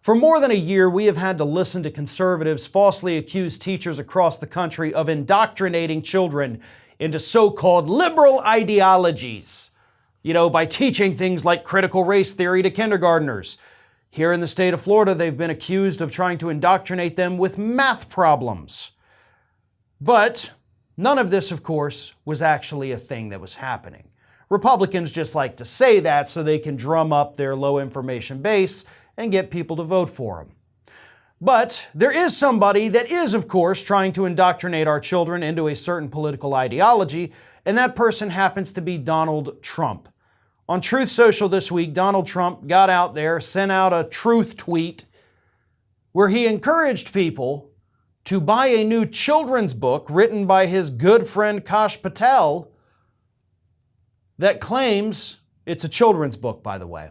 For more than a year, we have had to listen to conservatives falsely accuse teachers across the country of indoctrinating children into so-called liberal ideologies, by teaching things like critical race theory to kindergartners. Here in the state of Florida, they've been accused of trying to indoctrinate them with math problems. But none of this, of course, was actually a thing that was happening. Republicans just like to say that so they can drum up their low information base and get people to vote for them. But there is somebody that is, of course, trying to indoctrinate our children into a certain political ideology, and that person happens to be Donald Trump. On Truth Social this week, Donald Trump got out there, sent out a truth tweet where he encouraged people to buy a new children's book written by his good friend Kash Patel that claims, it's a children's book, by the way,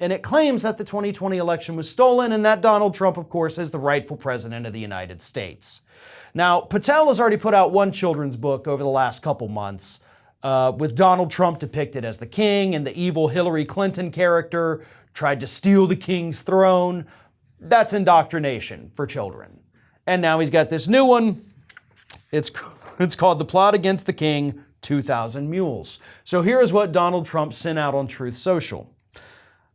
and it claims that the 2020 election was stolen and that Donald Trump, of course, is the rightful president of the United States. Now, Patel has already put out one children's book over the last couple months with Donald Trump depicted as the king and the evil Hillary Clinton character tried to steal the king's throne. That's indoctrination for children. And now he's got this new one. It's called The Plot Against the King, 2,000 Mules. So here is what Donald Trump sent out on Truth Social.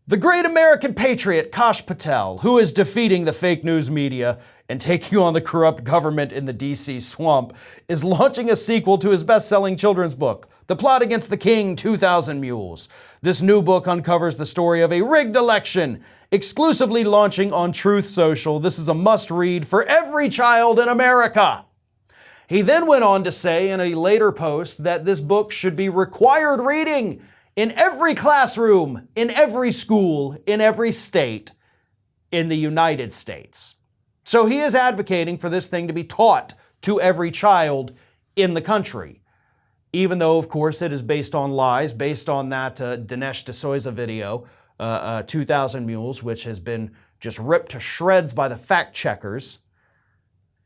The great American patriot Kash Patel, who is defeating the fake news media and taking on the corrupt government in the DC swamp, is launching a sequel to his best-selling children's book, The Plot Against the King, 2,000 Mules. This new book uncovers the story of a rigged election, exclusively launching on Truth Social. This is a must-read for every child in America. He then went on to say in a later post that this book should be required reading in every classroom, in every school, in every state in the United States. So he is advocating for this thing to be taught to every child in the country, even though, of course, it is based on lies, based on that Dinesh D'Souza video, 2,000 Mules, which has been just ripped to shreds by the fact checkers.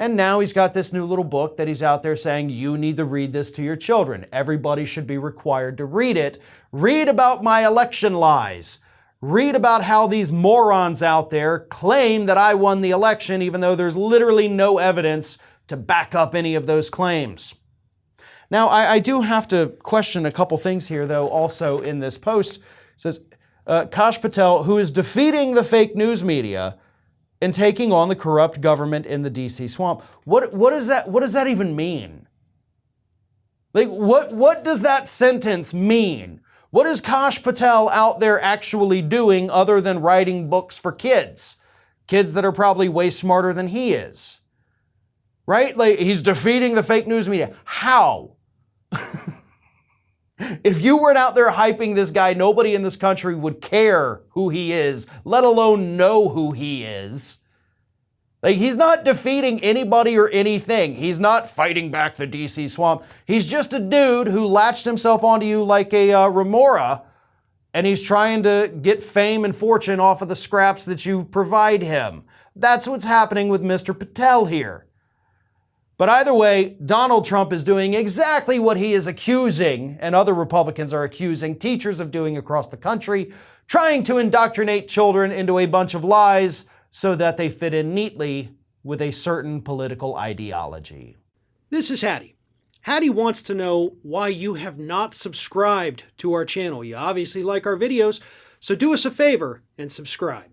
And now he's got this new little book that he's out there saying, you need to read this to your children. Everybody should be required to read it. Read about my election lies. Read about how these morons out there claim that I won the election, even though there's literally no evidence to back up any of those claims. Now, I do have to question a couple things here, though, also in this post. It says, Kash Patel, who is defeating the fake news media and taking on the corrupt government in the DC swamp. What does that even mean? Like, what does that sentence mean? What is Kash Patel out there actually doing other than writing books for kids? Kids that are probably way smarter than he is. Right? Like, he's defeating the fake news media. How? If you weren't out there hyping this guy, nobody in this country would care who he is, let alone know who he is. Like, he's not defeating anybody or anything. He's not fighting back the DC swamp. He's just a dude who latched himself onto you like a remora, and he's trying to get fame and fortune off of the scraps that you provide him. That's what's happening with Mr. Patel here. But either way, Donald Trump is doing exactly what he is accusing, and other Republicans are accusing teachers of doing across the country, trying to indoctrinate children into a bunch of lies so that they fit in neatly with a certain political ideology. This is Hattie. Hattie wants to know why you have not subscribed to our channel. You obviously like our videos, so do us a favor and subscribe.